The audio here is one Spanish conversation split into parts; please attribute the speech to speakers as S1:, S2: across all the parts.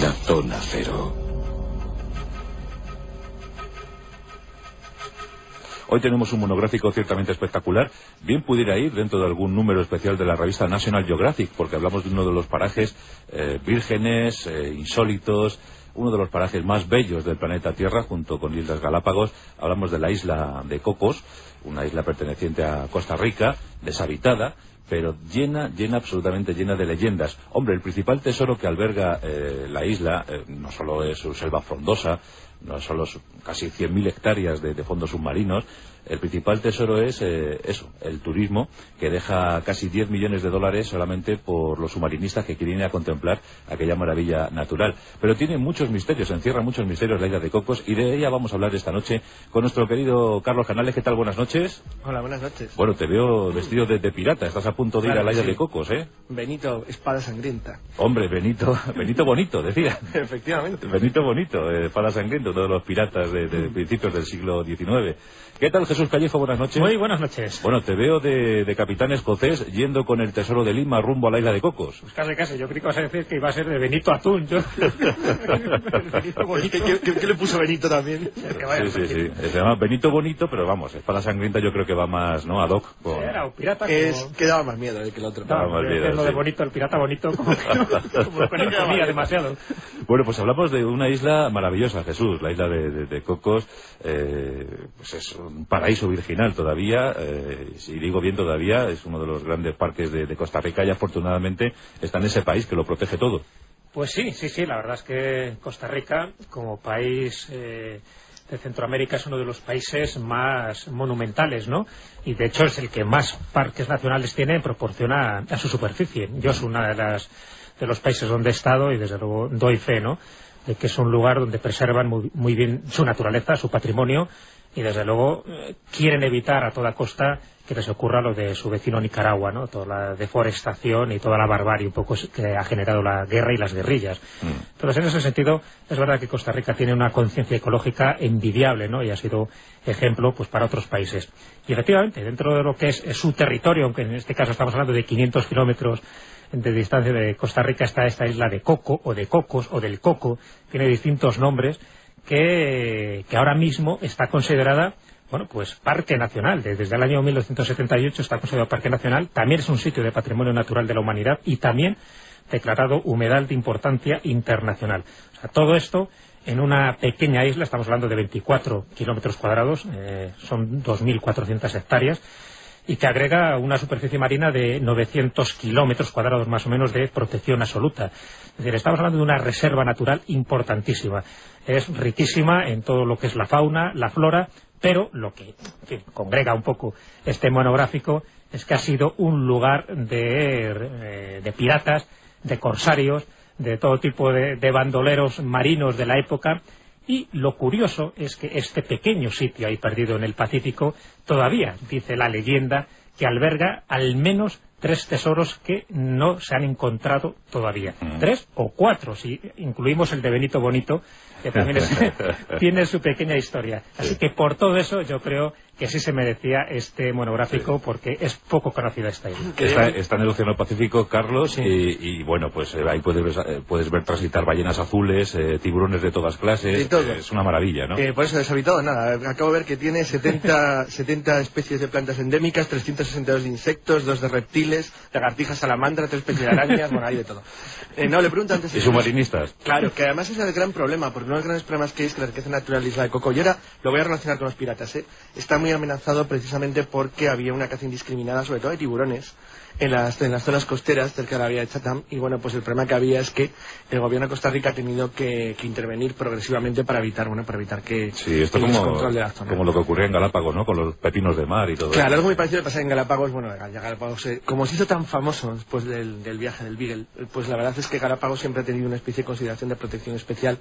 S1: La Zona Cero.
S2: Hoy tenemos un monográfico ciertamente espectacular. Bien pudiera ir dentro de algún número especial de la revista National Geographic, porque hablamos de uno de los parajes vírgenes, insólitos, uno de los parajes más bellos del planeta Tierra, junto con Islas Galápagos. Hablamos de la isla de Cocos, una isla perteneciente a Costa Rica, deshabitada, pero absolutamente llena de leyendas. Hombre, el principal tesoro que alberga la isla no solo es su selva frondosa, no solo casi 100.000 hectáreas de fondos submarinos. El principal tesoro es el turismo, que deja casi 10 millones de dólares solamente por los submarinistas que quieren ir a contemplar aquella maravilla natural. Pero tiene muchos misterios, encierra muchos misterios la isla de Cocos, y de ella vamos a hablar esta noche con nuestro querido Carlos Canales. ¿Qué tal? Buenas noches.
S3: Hola, buenas noches.
S2: Bueno, te veo vestido de pirata, estás a punto de ir a la isla de Cocos, ¿eh?
S3: Benito, espada sangrienta.
S2: Hombre, Benito Bonito, decía.
S3: Efectivamente.
S2: Benito Bonito, espada sangrienta, todos los piratas de principios del siglo XIX. ¿Qué tal, Jesús Callejo? Buenas noches.
S4: Muy buenas noches.
S2: Bueno, te veo de capitán escocés yendo con el tesoro de Lima rumbo a la isla de Cocos.
S4: Pues casi. Yo creí que ibas a decir que iba a ser de Benito Atún.
S3: Benito Bonito. ¿Qué le puso Benito también?
S2: Sí. Se llama Benito Bonito, pero vamos, espada sangrienta yo creo que va más, ¿no? Ad hoc.
S4: Era un pirata
S3: que daba más miedo que el otro.
S4: Lo de bonito, el pirata bonito, como que no comía demasiado.
S2: Bueno, pues hablamos de una isla maravillosa, Jesús. La isla de Cocos, pues es un paraíso virginal todavía, si digo bien todavía, es uno de los grandes parques de Costa Rica, y afortunadamente está en ese país que lo protege todo.
S4: Pues sí, la verdad es que Costa Rica, como país de Centroamérica, es uno de los países más monumentales, ¿no? Y de hecho es el que más parques nacionales tiene en proporción a su superficie. Yo soy una de los países donde he estado y desde luego doy fe, ¿no?, de que es un lugar donde preservan muy bien su naturaleza, su patrimonio, y desde luego quieren evitar a toda costa que les ocurra lo de su vecino Nicaragua, ¿no? Toda la deforestación y toda la barbarie un poco que ha generado la guerra y las guerrillas. Entonces, en ese sentido, es verdad que Costa Rica tiene una conciencia ecológica envidiable, ¿no?, y ha sido ejemplo pues para otros países. Y efectivamente, dentro de lo que es su territorio, aunque en este caso estamos hablando de 500 kilómetros de distancia de Costa Rica, está esta isla de Coco, o de Cocos, o del Coco, tiene distintos nombres, que ahora mismo está considerada, bueno, pues parque nacional. Desde el año 1978 está considerado parque nacional. También es un sitio de patrimonio natural de la humanidad y también declarado humedal de importancia internacional. O sea, todo esto en una pequeña isla. Estamos hablando de 24 kilómetros cuadrados, son 2.400 hectáreas, y que agrega una superficie marina de 900 kilómetros cuadrados más o menos de protección absoluta. Es decir, estamos hablando de una reserva natural importantísima. Es riquísima en todo lo que es la fauna, la flora, pero lo que congrega un poco este monográfico es que ha sido un lugar de piratas, de corsarios, de todo tipo de bandoleros marinos de la época. Y lo curioso es que este pequeño sitio ahí perdido en el Pacífico todavía, dice la leyenda, que alberga al menos 3 tesoros que no se han encontrado todavía. 3 o 4, si incluimos el de Benito Bonito, que también tiene su pequeña historia. Así que por todo eso yo creo que sí se merecía este monográfico, porque es poco conocida esta isla.
S2: Está en el Océano Pacífico, Carlos, y bueno, pues ahí puedes ver transitar ballenas azules, tiburones de todas clases. Es una maravilla, ¿no?
S3: Por eso deshabitado nada. Acabo de ver que tiene 70 especies de plantas endémicas, 362 de insectos, 2 de reptiles, lagartijas, salamandra, 3 especies de arañas, bueno, hay de todo. No, le pregunto antes...
S2: ¿Y submarinistas?
S3: Claro, que además ese es el gran problema, porque uno de los grandes problemas que es que la riqueza natural de la isla de Coco, y ahora lo voy a relacionar con los piratas, está muy amenazado precisamente porque había una caza indiscriminada, sobre todo de tiburones, en las zonas costeras cerca de la bahía de Chatham, y bueno, pues el problema que había es que el gobierno de Costa Rica ha tenido que intervenir progresivamente para evitar que
S2: sí, esto
S3: el descontrol de la zona.
S2: Como lo que ocurría en Galápagos, ¿no?, con los pepinos de mar y todo.
S3: Claro, algo muy parecido le pasa en Galápagos. Bueno, Galápagos, como se hizo tan famoso después del viaje del Beagle, pues la verdad es que Galápagos siempre ha tenido una especie de consideración de protección especial,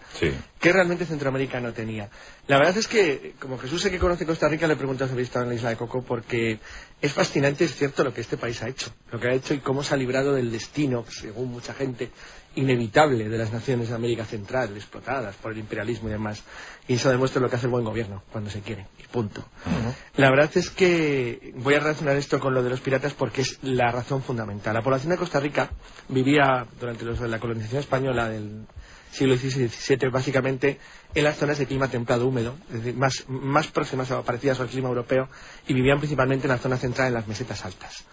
S3: que realmente Centroamérica no tenía. La verdad es que, como Jesús sé que conoce Costa Rica, le pregunto si habéis estado en la isla de Coco, porque es fascinante, es cierto, lo que este país ha hecho, y cómo se ha librado del destino, según mucha gente, inevitable de las naciones de América Central, explotadas por el imperialismo y demás. Y eso demuestra lo que hace el buen gobierno, cuando se quiere, y punto. La verdad es que voy a relacionar esto con lo de los piratas porque es la razón fundamental. La población de Costa Rica vivía durante la colonización española siglo XVI y XVII, básicamente en las zonas de clima templado húmedo, es decir, más próximas o parecidas al clima europeo, y vivían principalmente en la zona central, en las mesetas altas.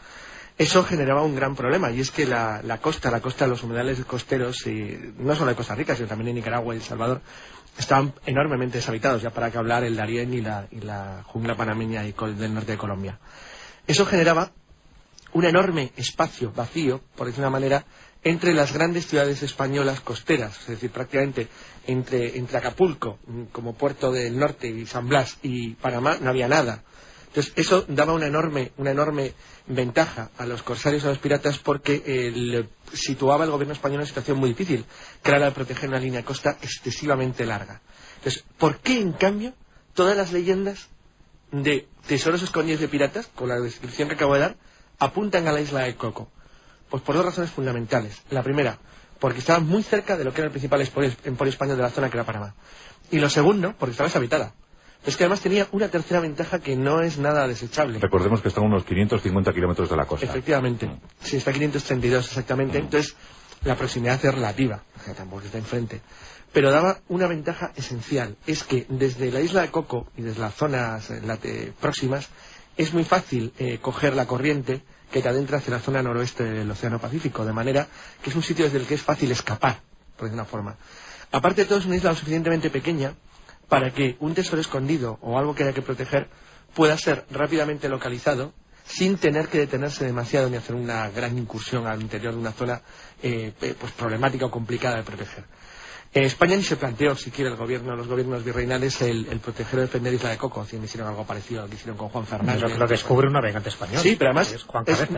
S3: Eso generaba un gran problema, y es que la costa, los humedales costeros, y no solo de Costa Rica, sino también en Nicaragua y El Salvador, estaban enormemente deshabitados, ya para que hablar el Darién y la jungla panameña y del norte de Colombia. Eso generaba un enorme espacio vacío, por decir una manera, entre las grandes ciudades españolas costeras, es decir, prácticamente entre Acapulco, como puerto del norte, y San Blas y Panamá, no había nada. Entonces, eso daba una enorme ventaja a los corsarios, a los piratas, porque situaba el gobierno español en una situación muy difícil, que era la de proteger una línea de costa excesivamente larga. Entonces, ¿por qué, en cambio, todas las leyendas de tesoros escondidos de piratas, con la descripción que acabo de dar, apuntan a la isla de Coco? Pues por dos razones fundamentales. La primera, porque estaba muy cerca de lo que era el principal emporio español de la zona, que era Panamá. Y lo segundo, porque estaba deshabitada. Es que además tenía una tercera ventaja que no es nada desechable.
S2: Recordemos que está a unos 550 kilómetros de la costa.
S3: Efectivamente. Sí, está a 532 exactamente. Entonces, la proximidad es relativa. O sea, tampoco está enfrente. Pero daba una ventaja esencial. Es que desde la isla de Coco y desde las zonas próximas, es muy fácil coger la corriente que te adentra hacia la zona noroeste del Océano Pacífico. De manera que es un sitio desde el que es fácil escapar, por decir una forma. Aparte de todo, es una isla lo suficientemente pequeña para que un tesoro escondido o algo que haya que proteger pueda ser rápidamente localizado sin tener que detenerse demasiado ni hacer una gran incursión al interior de una zona pues problemática o complicada de proteger. España ni se planteó siquiera los gobiernos virreinales el proteger o defender Isla de Coco, si hicieron algo parecido a lo que hicieron con Juan Fernández.
S4: Lo descubre un navegante español.
S3: Sí, pero además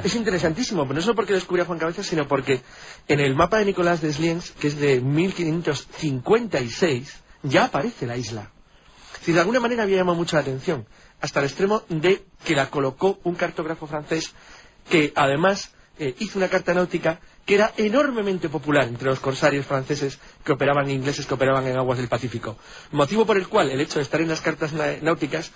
S3: es interesantísimo, pero no solo porque lo descubrió Juan Cabezas, sino porque en el mapa de Nicolás de Sliens, que es de 1556, ya aparece la isla. Si de alguna manera había llamado mucho la atención, hasta el extremo de que la colocó un cartógrafo francés que además hizo una carta náutica que era enormemente popular entre los corsarios franceses ingleses que operaban en aguas del Pacífico. Motivo por el cual el hecho de estar en las cartas náuticas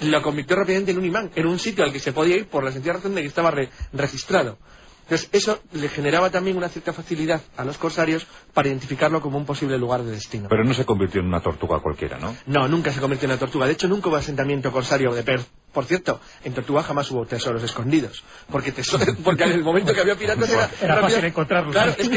S3: lo convirtió rápidamente en un imán, en un sitio al que se podía ir por la sencilla razón de que estaba registrado. Entonces, eso le generaba también una cierta facilidad a los corsarios para identificarlo como un posible lugar de destino.
S2: Pero no se convirtió en una tortuga cualquiera, ¿no?
S3: No, nunca se convirtió en una tortuga. De hecho, nunca hubo asentamiento corsario de Perth. Por cierto, en Tortuga jamás hubo tesoros escondidos. Porque en el momento que había piratas
S4: era fácil encontrarlos.
S3: Claro, es que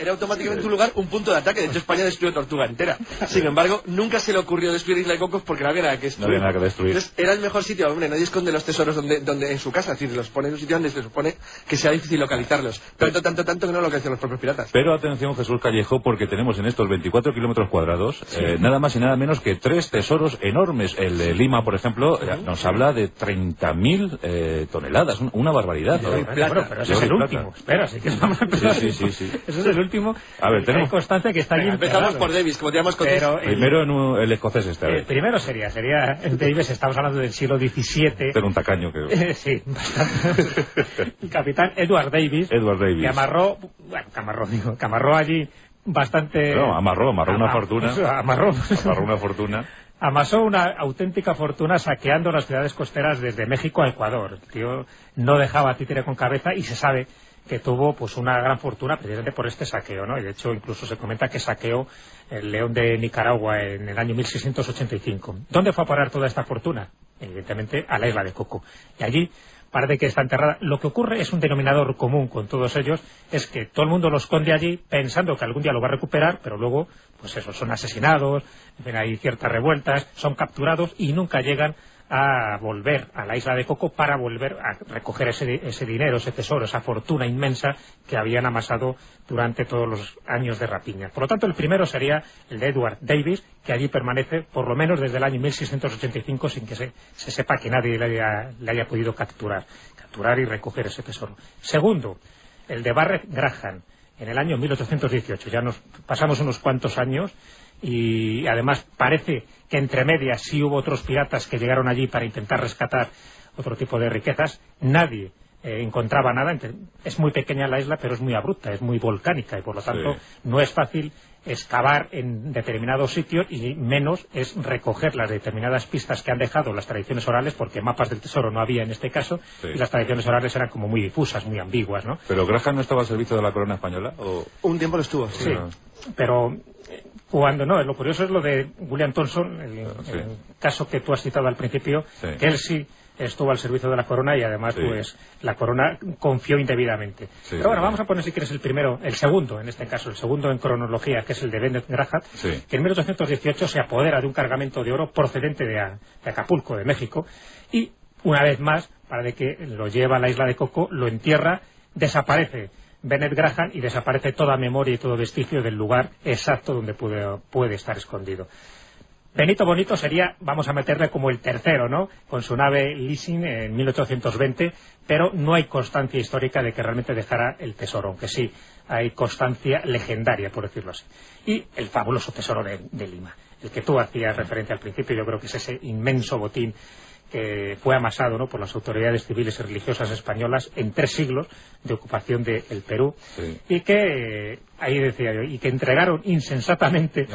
S3: era automáticamente un lugar, un punto de ataque. De hecho, España destruyó Tortuga entera. Sin embargo, nunca se le ocurrió destruir Isla de Cocos porque no había nada que destruir.
S2: No había nada que destruir.
S3: Entonces, era el mejor sitio. Hombre, nadie esconde los tesoros donde en su casa. Es decir, los pone en un sitio donde se supone que sea difícil localizarlos. Tanto que no localizan los propios piratas.
S2: Pero atención, Jesús Callejo, porque tenemos en estos 24 kilómetros cuadrados nada más y nada menos que 3 tesoros enormes. El de Lima, por ejemplo, nos habla de 30.000 toneladas, una barbaridad.
S4: Pero ese es el último. Espera, sí que estamos empezando. Sí. Ese es el último.
S2: A ver, tenemos
S4: constancia que está allí.
S3: Empezamos por Davis, como teníamos con
S2: primero el escocés este.
S4: Primero sería el Davis, estamos hablando del siglo XVII.
S2: Pero un tacaño que...
S4: sí, bastante. El capitán Edward Davis. Que amarró allí bastante...
S2: No, amarró una fortuna.
S4: Amarró
S2: una fortuna.
S4: Amasó una auténtica fortuna saqueando las ciudades costeras desde México a Ecuador. El tío no dejaba títere con cabeza y se sabe que tuvo pues una gran fortuna precisamente por este saqueo, ¿no? Y de hecho incluso se comenta que saqueó el León de Nicaragua en el año 1685. ¿Dónde fue a parar toda esta fortuna? Evidentemente a la isla de Coco. Y allí parece que está enterrada. Lo que ocurre es un denominador común con todos ellos, es que todo el mundo lo esconde allí pensando que algún día lo va a recuperar, pero luego, pues eso, son asesinados, hay ciertas revueltas, son capturados y nunca llegan a volver a la isla de Coco para volver a recoger ese dinero, ese tesoro, esa fortuna inmensa que habían amasado durante todos los años de rapiña. Por lo tanto, el primero sería el de Edward Davis, que allí permanece por lo menos desde el año 1685 sin que se sepa que nadie le haya podido capturar y recoger ese tesoro. Segundo, el de Barrett Graham, en el año 1818. Ya nos pasamos unos cuantos años y además parece que entre medias sí hubo otros piratas que llegaron allí para intentar rescatar otro tipo de riquezas. Nadie encontraba nada. Es muy pequeña la isla, pero es muy abrupta, es muy volcánica y por lo tanto no es fácil excavar en determinados sitios y menos es recoger las determinadas pistas que han dejado las tradiciones orales, porque mapas del tesoro no había en este caso y las tradiciones orales eran como muy difusas, muy ambiguas, ¿no?
S2: ¿Pero Graham no estaba al servicio de la corona española? ¿O?
S3: Un tiempo lo estuvo,
S4: sí. Pero Cuando no, lo curioso es lo de William Thomson, el caso que tú has citado al principio, que él sí estuvo al servicio de la corona y además pues la corona confió indebidamente. Pero bueno, vamos a poner si quieres el segundo en este caso, el segundo en cronología, que es el de Bennett Graham, que en 1818 se apodera de un cargamento de oro procedente de Acapulco, de México, y una vez más, para de que lo lleva a la isla de Coco, lo entierra, desaparece Bennett Graham y desaparece toda memoria y todo vestigio del lugar exacto donde puede estar escondido. Benito Bonito sería, vamos a meterle como el tercero, ¿no? Con su nave Leasing en 1820, pero no hay constancia histórica de que realmente dejara el tesoro, aunque sí hay constancia legendaria, por decirlo así. Y el fabuloso tesoro de Lima, el que tú hacías referencia al principio, yo creo que es ese inmenso botín que fue amasado, ¿no?, por las autoridades civiles y religiosas españolas en 3 siglos de ocupación del Perú, y que, ahí decía yo, y que entregaron insensatamente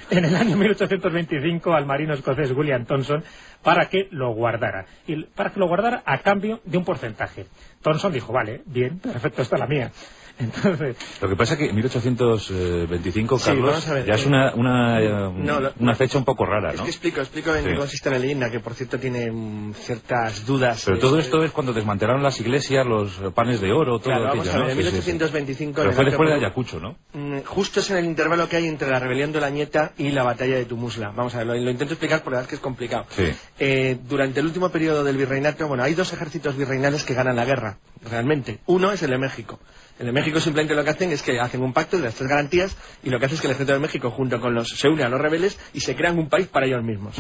S4: en el año 1825 al marino escocés William Thomson para que lo guardara. Y para que lo guardara a cambio de un porcentaje. Thomson dijo, vale, bien, perfecto, esta es la mía. Entonces,
S2: lo que pasa es que en 1825, Carlos, ya es una fecha un poco rara, ¿no?
S3: Es que explico en qué consiste la leyenda, que por cierto tiene ciertas dudas.
S2: Pero todo esto es cuando desmantelaron las iglesias, los panes de oro, todo
S3: aquello,
S2: vamos a ver,
S3: ¿no? En 1825...
S2: Pero fue después de Ayacucho, ¿no?
S3: Justo es en el intervalo que hay entre la rebelión de Olañeta y la batalla de Tumusla. Vamos a ver, lo intento explicar porque la verdad es que es complicado. Durante el último periodo del virreinato, bueno, hay 2 ejércitos virreinales que ganan la guerra, realmente. Uno es el de México. En México simplemente lo que hacen es que hacen un pacto de las 3 garantías y lo que hace es que el ejército de México junto con se une a los rebeldes y se crean un país para ellos mismos.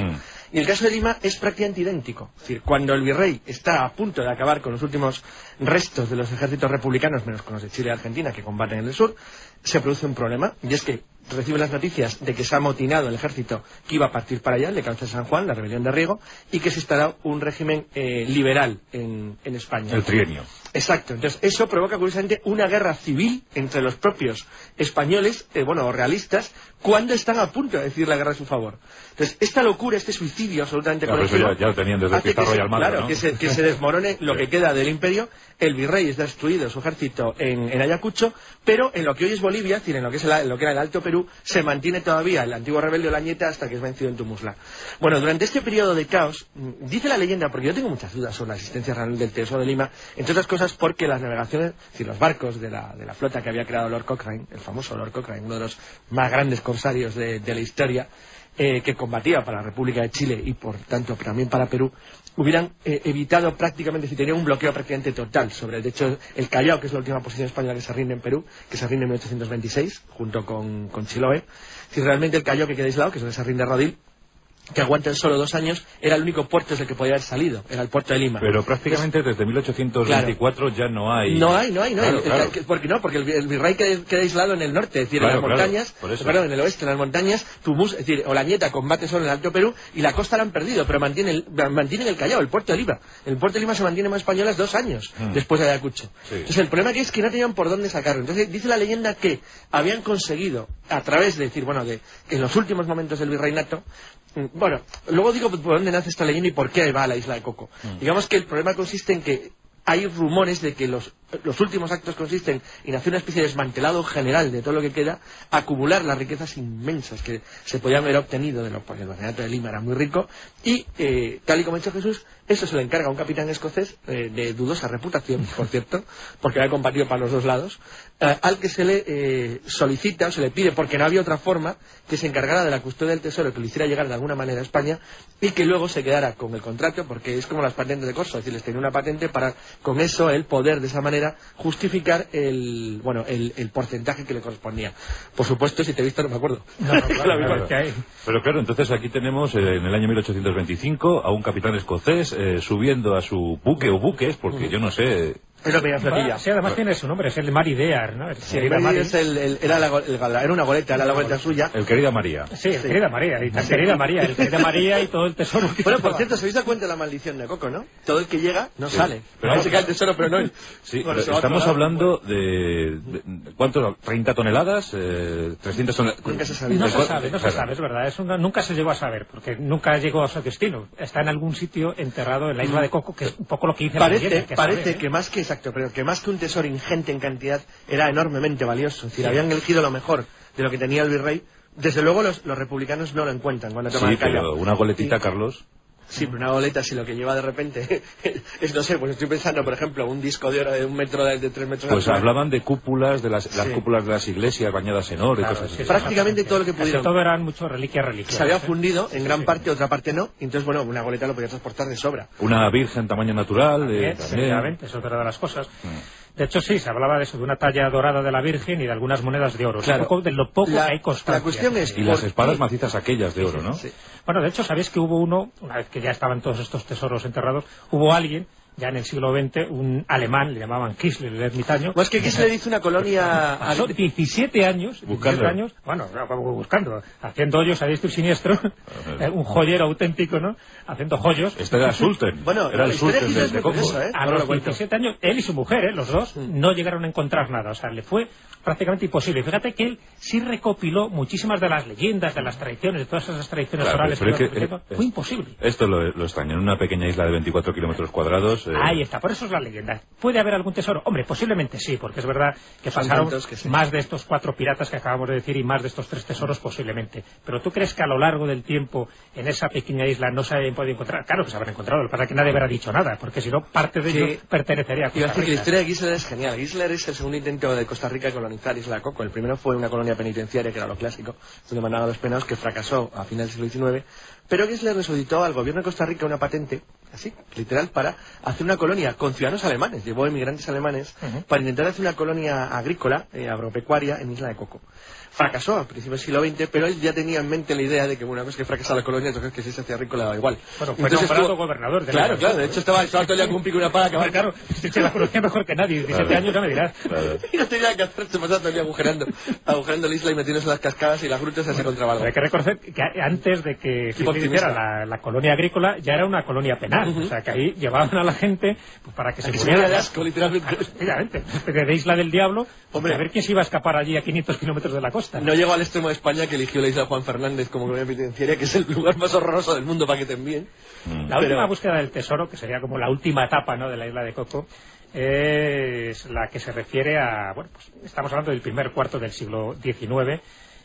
S3: Y el caso de Lima es prácticamente idéntico. Es decir, cuando el virrey está a punto de acabar con los últimos restos de los ejércitos republicanos, menos con los de Chile y Argentina que combaten en el sur, se produce un problema, y es que reciben las noticias de que se ha amotinado el ejército que iba a partir para allá, el de Cabeza de San Juan, la rebelión de Riego, y que se instala un régimen liberal en España.
S2: El trienio.
S3: Exacto. Entonces, eso provoca curiosamente una guerra civil entre los propios españoles, o realistas, cuando están a punto de decir la guerra a su favor. Entonces, esta locura, este suicidio absolutamente colectivo,
S2: ya lo tenían desde Pizarro y Almagro,
S3: claro, ¿no? que se desmorone lo que queda del imperio. El virrey es destruido, su ejército en Ayacucho, pero en lo que hoy es Bolivia, es decir, en lo que era el Alto Perú, se mantiene todavía el antiguo rebelde Olañeta hasta que es vencido en Tumusla. Bueno, durante este periodo de caos, dice la leyenda, porque yo tengo muchas dudas sobre la existencia real del Tesoro de Lima, entre otras cosas porque las navegaciones, es decir, los barcos de la flota que había creado Lord Cochrane, el famoso Lord Cochrane, uno de los más grandes corsarios de la historia, que combatía para la República de Chile y por tanto también para Perú, hubieran evitado prácticamente, si tenían un bloqueo prácticamente total sobre, de hecho, el Callao, que es la última posición española que se rinde en Perú, que se rinde en 1826, junto con Chiloé. Si realmente el Callao que queda aislado, que es donde se rinde Rodil, que aguantan solo 2 años, era el único puerto desde el que podía haber salido, era el puerto de Lima.
S2: Pero prácticamente desde 1824 ya no hay...
S3: No hay.
S2: Claro.
S3: Porque el virrey queda aislado en el norte, es decir, en las montañas, en el oeste, en las montañas, es decir, Olañeta combate solo en el Alto Perú, y la costa la han perdido, pero mantienen el Callao, el puerto de Lima. El puerto de Lima se mantiene más españolas 2 años después de Ayacucho. Entonces el problema aquí es que no tenían por dónde sacarlo. Entonces dice la leyenda que habían conseguido, a través de decir, en los últimos momentos del virreinato, luego digo por dónde nace esta leyenda y por qué va a la isla de Coco. Digamos que el problema consiste en que hay rumores de que los últimos actos consisten en hacer una especie de desmantelado general de todo lo que queda, acumular las riquezas inmensas que se podían haber obtenido porque el virreinato de Lima era muy rico, y tal y como ha dicho Jesús, eso se le encarga a un capitán escocés de dudosa reputación, por cierto, porque había combatido para los 2 lados, al que se le solicita o se le pide, porque no había otra forma, que se encargara de la custodia del tesoro, que lo hiciera llegar de alguna manera a España, y que luego se quedara con el contrato, porque es como las patentes de corso, es decir, les tenía una patente para, con eso, el poder de esa manera justificar el porcentaje que le correspondía. Por supuesto, si te he visto no me acuerdo.
S2: Claro. Pero claro, entonces aquí tenemos en el año 1825 a un capitán escocés subiendo a su buque o buques, porque yo no sé...
S3: Es la pequeña flotilla.
S4: Sí, además tiene su nombre, es el Mary Dear, ¿no?
S3: Era una goleta, era la goleta suya.
S2: El Querida María.
S4: Sí, el Querida María, y tan Querida María, el Querida María y todo el tesoro.
S3: Bueno, por cierto, ¿se habéis dado cuenta de la maldición de Coco, no? Todo el que llega no sale. Pero se cae el tesoro, pero no él.
S2: Sí, estamos hablando de ¿cuánto? ¿30 toneladas? ¿300 toneladas?
S3: Nunca se sabe.
S4: No se sabe, es verdad. Nunca se llegó a saber, porque nunca llegó a su destino. Está en algún sitio enterrado en la isla de Coco, que es un poco lo que dice la leyenda.
S3: Parece que más que pero que más que un tesoro ingente en cantidad, era enormemente valioso. Es decir, habían elegido lo mejor de lo que tenía el virrey Desde luego los republicanos no lo encuentran cuando toman el Callao.
S2: Pero una goletita, Carlos.
S3: Sí, pero una goleta, si lo que lleva de repente es, no sé, pues estoy pensando, por ejemplo, un disco de oro de 1 metro, de 3 metros.
S2: Pues hablaban de cúpulas, de las cúpulas de las iglesias bañadas en oro y cosas así.
S3: Prácticamente todo lo que pudieron.
S4: Todo eran mucho reliquias religiosas.
S3: Se había fundido, en gran parte, otra parte no, y entonces, bueno, una goleta lo podía transportar de sobra.
S2: Una virgen tamaño natural.
S4: También. Es otra de las cosas. De hecho, sí, se hablaba de eso, de una talla dorada de la Virgen y de algunas monedas de oro.
S3: Claro.
S4: De lo poco que hay constancia.
S3: La cuestión es...
S2: Y las espadas macizas aquellas de oro, ¿no?
S3: Sí.
S4: Bueno, de hecho, ¿sabéis que hubo uno, una vez que ya estaban todos estos tesoros enterrados, hubo alguien, ya en el siglo XX, un alemán, le llamaban Kistler, el ermitaño...
S3: Pues que Kistler hizo una colonia...
S4: Pasó 17 años, bueno, buscando, haciendo hoyos a diestro y siniestro, un joyero auténtico, ¿no? Haciendo joyos.
S2: Este era Sulten.
S3: Bueno,
S2: era el Sulten de Coco.
S4: A los 17 años, él y su mujer, los dos, no llegaron a encontrar nada. O sea, le fue prácticamente imposible. Fíjate que él sí recopiló muchísimas de las leyendas, de las tradiciones, de todas esas tradiciones orales. Fue imposible.
S2: Esto lo extraño. En una pequeña isla de 24 kilómetros cuadrados...
S4: Ahí está, por eso es la leyenda. ¿Puede haber algún tesoro? Hombre, posiblemente sí, porque es verdad que pasaron más de estos 4 piratas que acabamos de decir y más de estos 3 tesoros posiblemente. Pero ¿tú crees que a lo largo del tiempo en esa pequeña isla no se hayan podido encontrar? Claro que se habrán encontrado, lo que pasa es que nadie habrá dicho nada, porque si no, parte de ello pertenecería a Costa Rica.
S3: La historia de Kistler es genial. Kistler es el segundo intento de Costa Rica de colonizar Isla de Coco. El primero fue una colonia penitenciaria, que era lo clásico, donde mandaban a los penados, que fracasó a finales del siglo XIX. Pero Kistler le solicitó al gobierno de Costa Rica una patente, así, literal, para hacer una colonia con ciudadanos alemanes. Llevó emigrantes alemanes para intentar hacer una colonia agrícola, agropecuaria, en Isla de Coco. Fracasó a principios del siglo XX, pero él ya tenía en mente la idea de que una vez que fracasara la colonia, entonces que si se hacía rico le daba igual.
S4: Bueno, fue nombrado gobernador.
S3: Claro, de hecho estaba todo el día con un pico y una pala.
S4: Claro, se la conocía mejor que nadie, 17 años no me dirás.
S3: Y no tenía que hacer, se pasaba todo el día agujerando la isla y metiéndose en las cascadas y las grutas y así encontraba algo.
S4: Hay que reconocer que antes de que se hiciera la colonia agrícola, ya era una colonia penal. O sea, que ahí llevaban a la gente pues, para que se muriera
S3: de asco, literalmente.
S4: Efectivamente, una especie de isla del diablo, a ver quién se iba a escapar allí a 500 kilómetros de la costa.
S3: No llegó al extremo de España, que eligió la isla de Juan Fernández como colonia penitenciaria, que es el lugar más horroroso del mundo para que te envíen.
S4: La última búsqueda del tesoro, que sería como la última etapa, ¿no?, de la isla de Coco, es la que se refiere a... Bueno, pues estamos hablando del primer cuarto del siglo XIX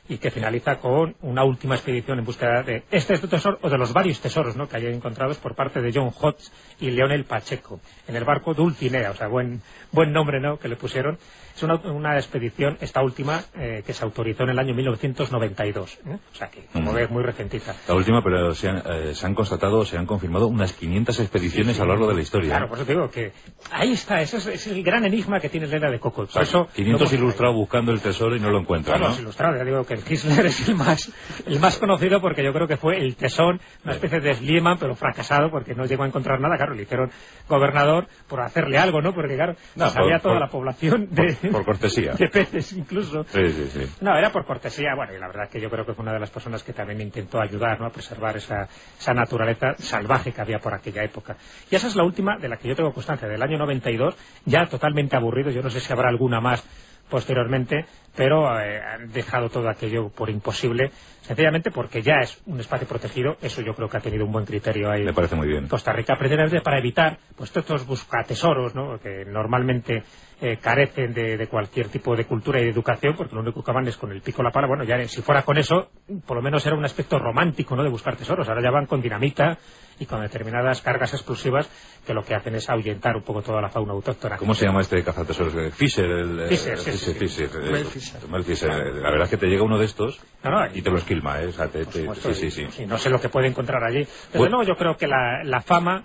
S4: y que finaliza con una última expedición en búsqueda de este tesoro o de los varios tesoros, ¿no?, que hay encontrados por parte de John Hodge y Leonel Pacheco en el barco Dulcinea. O sea, buen nombre, ¿no?, que le pusieron. Es una expedición, esta última, que se autorizó en el año 1992. O sea que, como ves, muy recentita.
S2: La última, pero se han constatado, se han confirmado unas 500 expediciones a lo largo de la historia.
S4: Claro, por eso te digo que ahí está, ese es el gran enigma que tiene la isla de Coco. Por eso
S2: 500 ilustrados buscando el tesoro y no lo encuentran,
S4: claro,
S2: ¿no?
S4: Los ilustrados, ya digo que el Kistler es el más conocido porque yo creo que fue el tesón, una especie de Schliemann, pero fracasado porque no llegó a encontrar nada. Claro, le hicieron gobernador por hacerle algo, ¿no? Porque claro, sabía toda la población
S2: por cortesía.
S4: De peces incluso.
S2: Sí.
S4: No, era por cortesía. Bueno, y la verdad es que yo creo que fue una de las personas que también intentó ayudar, ¿no?, a preservar esa naturaleza salvaje que había por aquella época. Y esa es la última de la que yo tengo constancia, del año 92, ya totalmente aburrido. Yo no sé si habrá alguna más posteriormente, pero han dejado todo aquello por imposible, sencillamente porque ya es un espacio protegido. Eso yo creo que ha tenido un buen criterio ahí.
S2: Me parece muy bien.
S4: Costa Rica, precisamente para evitar pues todos estos buscatesoros, ¿no?, que normalmente carecen de cualquier tipo de cultura y de educación, porque lo único que van es con el pico y la pala. Bueno, ya si fuera con eso, por lo menos era un aspecto romántico, ¿no?, de buscar tesoros. Ahora ya van con dinamita y con determinadas cargas explosivas que lo que hacen es ahuyentar un poco toda la fauna autóctona.
S2: ¿Cómo se llama este cazatesoros? Fisher.
S4: Fisher.
S2: Mel Fisher. La verdad es que te llega uno de estos y te lo esquilma, ¿eh? O sea,
S4: sí. No sé lo que puede encontrar allí. Desde luego yo creo que la fama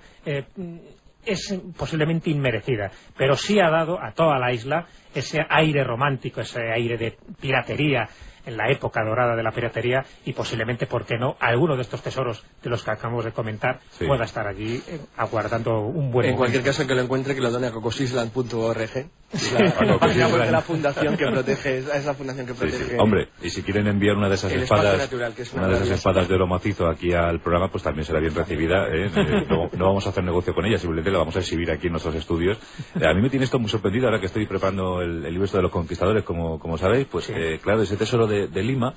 S4: es posiblemente inmerecida, pero sí ha dado a toda la isla ese aire romántico, ese aire de piratería en la época dorada de la piratería, y posiblemente, ¿por qué no?, alguno de estos tesoros de los que acabamos de comentar pueda estar allí aguardando un buen momento.
S3: En cualquier caso, que lo encuentre, que lo done a cocosisland.org. La página web de la fundación que protege, es la fundación que protege.
S2: Sí. Hombre, y si quieren enviar una de esas espadas, natural, una de esas espadas de oro macizo aquí al programa, pues también será bien recibida. No vamos a hacer negocio con ella, simplemente la vamos a exhibir aquí en nuestros estudios. A mí me tiene esto muy sorprendido ahora que estoy preparando el libro de los conquistadores, como sabéis, pues claro, ese tesoro de Lima,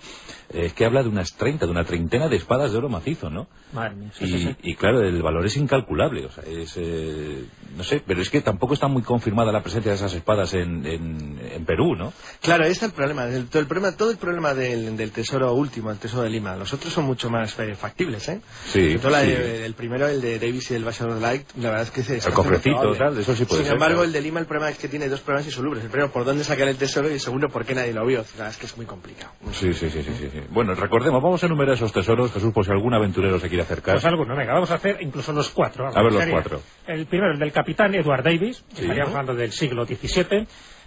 S2: que habla de de una treintena de espadas de oro macizo, ¿no?
S4: Madre mía,
S2: y claro, el valor es incalculable, o sea, no sé, pero es que tampoco está muy confirmada la presencia de esas espadas en Perú, ¿no?
S3: Claro, ahí está el problema, todo el problema del tesoro último, el tesoro de Lima. Los otros son mucho más factibles, ¿eh?
S2: Sí,
S3: el primero, el de Davis y el Bachelor Light, la verdad es que
S2: el cofrecito, tal, eso sí puede ser.
S3: Sin embargo,
S2: claro.
S3: el de Lima, el problema es que tiene dos problemas insolubles. El primero, por dónde sacar el tesoro, y el segundo, por qué nadie lo vio. La verdad es que es muy complicado.
S2: Sí. Bueno, recordemos, vamos a enumerar esos tesoros, Jesús, por si algún aventurero se quiere acercar.
S4: Pues alguno, venga, vamos a hacer incluso los 4.
S2: A ver los 4.
S4: El primero, el del capitán Edward Davis, estaríamos hablando del siglo XVII.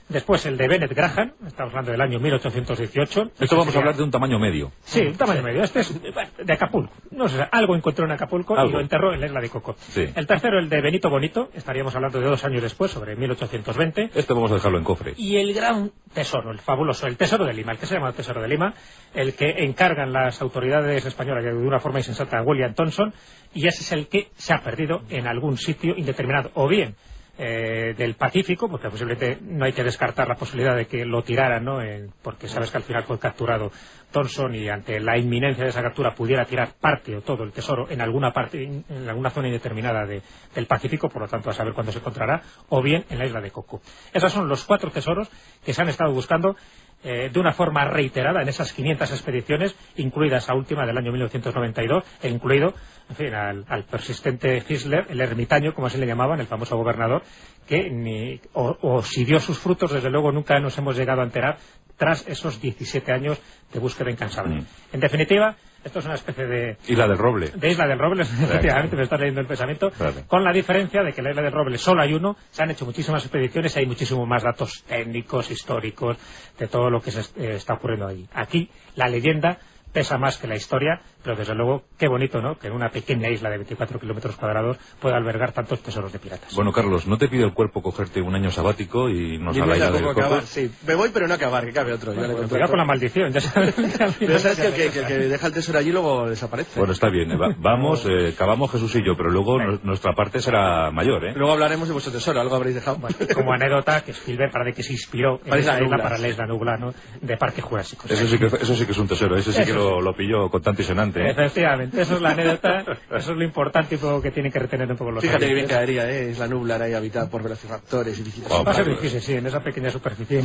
S4: Después el de Bennett Graham, estamos hablando del año 1818.
S2: Esto vamos a hablar de un tamaño medio.
S4: Sí, un tamaño medio. Este es de Acapulco. No sé, algo encontró en Acapulco y lo enterró en la isla de Coco.
S2: Sí.
S4: El tercero, el de Benito Bonito, estaríamos hablando de 2 años después, sobre 1820.
S2: Este vamos a dejarlo en cofre.
S4: Y el gran tesoro, el fabuloso, el tesoro de Lima, el que se llama el tesoro de Lima, el que encargan las autoridades españolas de una forma insensata a William Thomson, y ese es el que se ha perdido en algún sitio indeterminado, o bien del Pacífico, porque posiblemente no hay que descartar la posibilidad de que lo tiraran, ¿no? Porque sabes que al final fue capturado Thomson y ante la inminencia de esa captura pudiera tirar parte o todo el tesoro en alguna parte, en alguna zona indeterminada del Pacífico, por lo tanto a saber cuándo se encontrará, o bien en la isla de Coco. Esos son los 4 tesoros que se han estado buscando de una forma reiterada en esas 500 expediciones, incluida esa última del año 1992, e incluido, en fin, al persistente Hitler, el ermitaño, como así le llamaban, el famoso gobernador, que o si dio sus frutos, desde luego nunca nos hemos llegado a enterar tras esos 17 años de búsqueda incansable. En definitiva, esto es una especie de...
S2: Isla del Roble.
S4: De Isla del Roble, efectivamente, me estás leyendo el pensamiento. Con la diferencia de que en la Isla del Roble solo hay uno, se han hecho muchísimas expediciones y hay muchísimos más datos técnicos, históricos, de todo lo que se está ocurriendo allí. Aquí, la leyenda pesa más que la historia, pero desde luego, qué bonito, ¿no?, que en una pequeña isla de 24 kilómetros cuadrados pueda albergar tantos tesoros de piratas.
S2: Bueno, Carlos, ¿no te pide el cuerpo cogerte un año sabático y nos a la isla del Coco?
S3: Sí, me voy, pero no acabar, que cabe otro.
S4: Bueno, cuidado con la maldición, ya sabes.
S3: Pero sabes que el que deja el tesoro allí luego desaparece.
S2: Bueno, está bien, vamos, cavamos Jesús y yo, pero luego nuestra parte será mayor, ¿eh?
S3: Luego hablaremos de vuestro tesoro, algo habréis dejado.
S4: Bueno, como anécdota, que Spielberg parece que se inspiró en esa isla para la isla Nubla, ¿no?, de Parque Jurásico.
S2: Eso sí que es un tesoro, ese sí que lo pilló con tanto y sonante, ¿eh?
S4: Efectivamente, eso es la anécdota, eso es lo importante que tienen que retener un poco los
S3: Fíjate que bien caería, es la Nublar ahí habitada por velociraptores y visitas.
S4: Va a ser difícil, sí, en esa pequeña superficie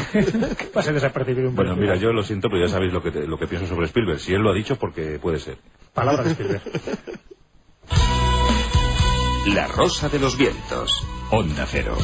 S4: va a ser desapercibido un poco.
S2: Bueno, mira, yo lo siento, pero ya sabéis lo que pienso sobre Spielberg. Si él lo ha dicho, porque puede ser.
S4: Palabra de Spielberg.
S1: La Rosa de los Vientos, Onda Cero.